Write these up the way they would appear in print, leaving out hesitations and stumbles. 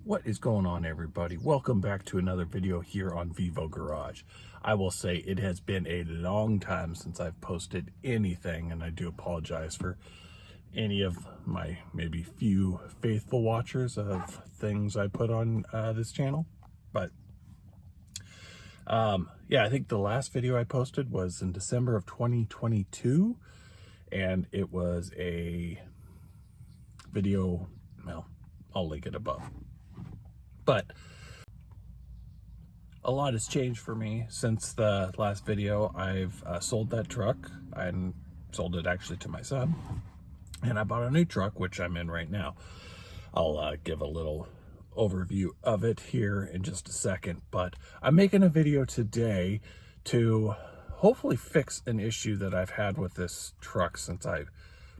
What is going on, everybody? Welcome back to another video here on Vivo Garage. I will say it has been a long time since I've posted anything, and I do apologize for any of my maybe few faithful watchers of things I put on this channel. But yeah, I think the last video I posted was in December of 2022, and it was a video, well, I'll link it above. But a lot has changed for me since the last video. I've sold that truck and sold it actually to my son, and I bought a new truck, which I'm in right now. I'll give a little overview of it here in just a second, but I'm making a video today to hopefully fix an issue that I've had with this truck since I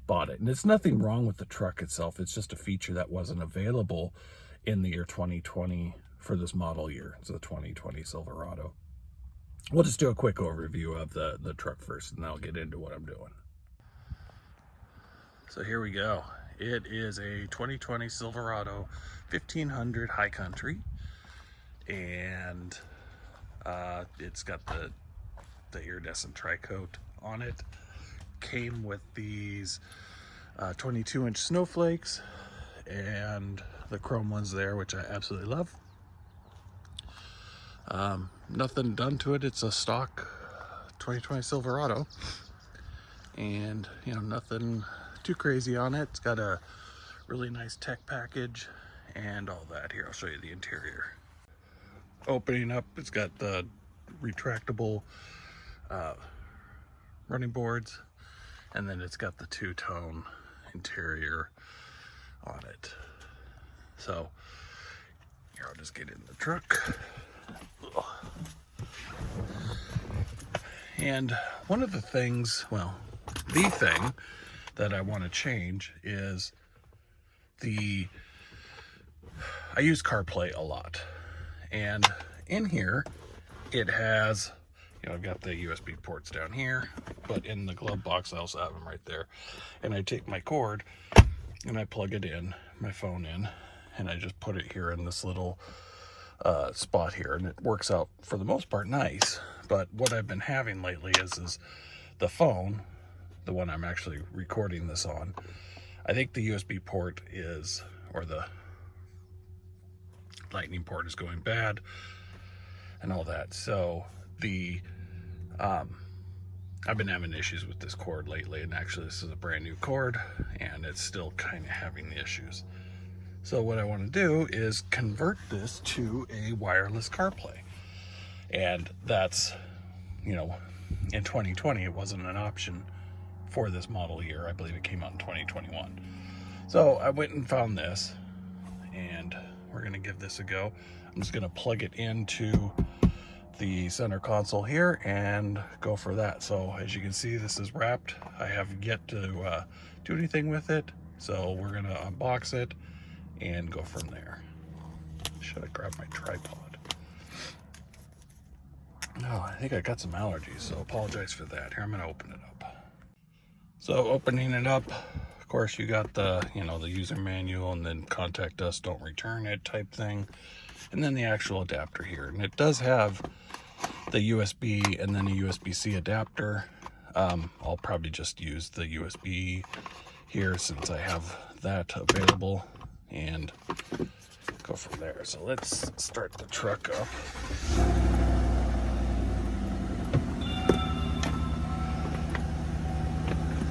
bought it. And it's nothing wrong with the truck itself. It's just a feature that wasn't available in the year 2020 for this model year. It's the 2020 Silverado. We'll just do a quick overview of the truck first, and then I'll get into what I'm doing. So here we go. It is a 2020 Silverado 1500 High Country, and it's got the iridescent tri-coat on it. Came with these 22-inch snowflakes and the chrome ones there, which I absolutely love. Nothing done to it. It's a stock 2020 Silverado, and you know, nothing too crazy on it. It's got a really nice tech package and all that. Here, I'll show you the interior. Opening up, it's got the retractable running boards, and then it's got the two-tone interior on it. So here, I'll just get in the truck. And one of the things, well, the thing that I want to change is I use CarPlay a lot, and in here it has, you know, I've got the USB ports down here, but in the glove box I also have them right there. And I take my cord and I plug it in, my phone in, and I just put it here in this little spot here, and it works out for the most part nice. But what I've been having lately is the phone, the one I'm actually recording this on, I think the USB port is, or the lightning port is going bad and all that. So I've been having issues with this cord lately, and actually this is a brand new cord and it's still kind of having the issues. So what I want to do is convert this to a wireless CarPlay. And that's, you know, in 2020 it wasn't an option for this model year. I believe it came out in 2021. So I went and found this, and we're going to give this a go. I'm just going to plug it into the center console here and go for that. So as you can see, this is wrapped. I have yet to do anything with it, so we're going to unbox it and go from there. Should I grab my tripod? No, I think I got some allergies, so apologize for that. Here, I'm going to open it up. So opening it up, of course, you got the, you know, the user manual, and then contact us, don't return it type thing, and then the actual adapter here. And it does have the USB and then a USB-C adapter. I'll probably just use the USB here since I have that available, and go from there. So let's start the truck up.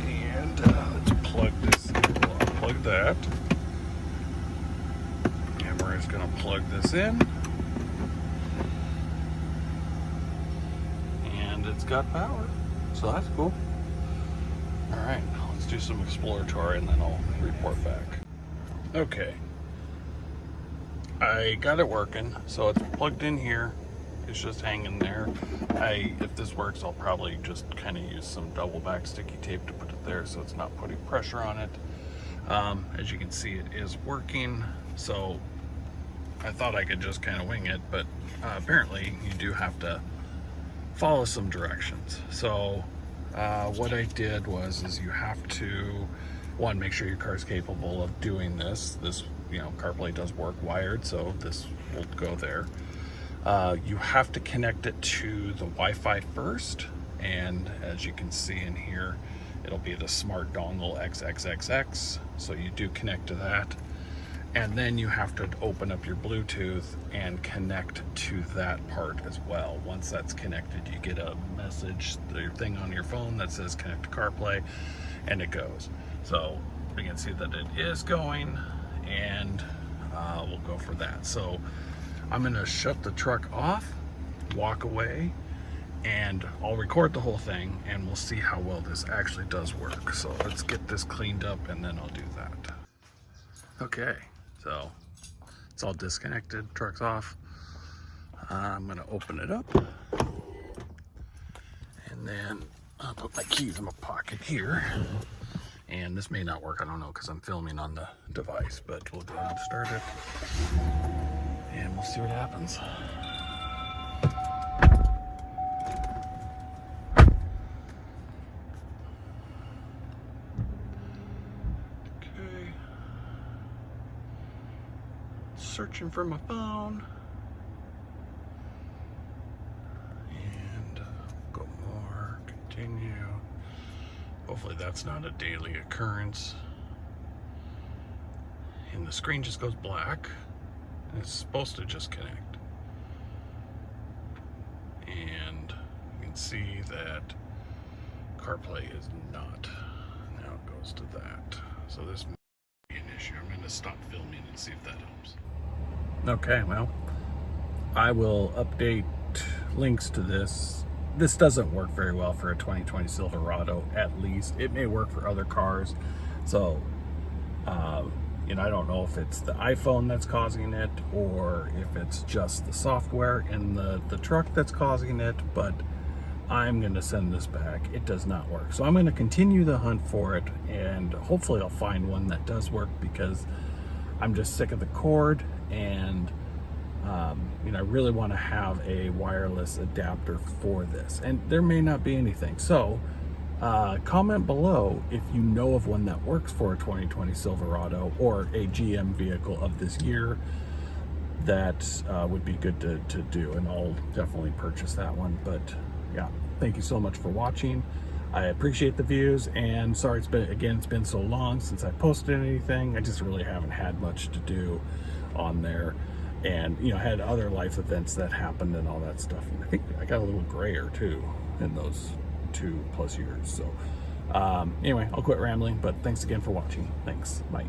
And let's plug this in. We'll unplug that. And we're just gonna plug this in. And it's got power, so that's cool. All right, let's do some exploratory and then I'll report back. Okay, I got it working, so it's plugged in here. It's just hanging there. If this works, I'll probably just kind of use some double back sticky tape to put it there so it's not putting pressure on it. As you can see, it is working. So I thought I could just kind of wing it, but apparently you do have to follow some directions. So what I did was you have to, one, make sure your car is capable of doing this. This you know, CarPlay does work wired, so this will go there. You have to connect it to the Wi-Fi first, and as you can see in here, it'll be the smart dongle XXXX, so you do connect to that. And then you have to open up your Bluetooth and connect to that part as well. Once that's connected, you get a message, the thing on your phone that says connect to CarPlay, and it goes. So you can see that it is going, and we'll go for that. So I'm gonna shut the truck off, walk away, and I'll record the whole thing, and we'll see how well this actually does work. So let's get this cleaned up, and then I'll do that. Okay. So it's all disconnected, truck's off. I'm gonna open it up, and then I'll put my keys in my pocket here. And this may not work, I don't know, because I'm filming on the device, but we'll go ahead and start it, and we'll see what happens. Searching for my phone, and go more, continue. Hopefully that's not a daily occurrence. And the screen just goes black, and it's supposed to just connect. And you can see that CarPlay is not. Now it goes to that. So this may be an issue. I'm going to stop filming and see if that helps. Okay, well, I will update links to this. This doesn't work very well for a 2020 Silverado, at least. It may work for other cars. So, you know, I don't know if it's the iPhone that's causing it or if it's just the software in the truck that's causing it, but I'm going to send this back. It does not work. So I'm going to continue the hunt for it, and hopefully I'll find one that does work, because I'm just sick of the cord, and you know, I really want to have a wireless adapter for this, and there may not be anything. So comment below if you know of one that works for a 2020 Silverado or a GM vehicle of this year that would be good to do, and I'll definitely purchase that one. But yeah, thank you so much for watching. I appreciate the views, and sorry it's been so long since I posted anything. I just really haven't had much to do on there, and you know, had other life events that happened and all that stuff. And I think I got a little grayer too in those 2+ years. So anyway, I'll quit rambling, but thanks again for watching. Thanks, bye.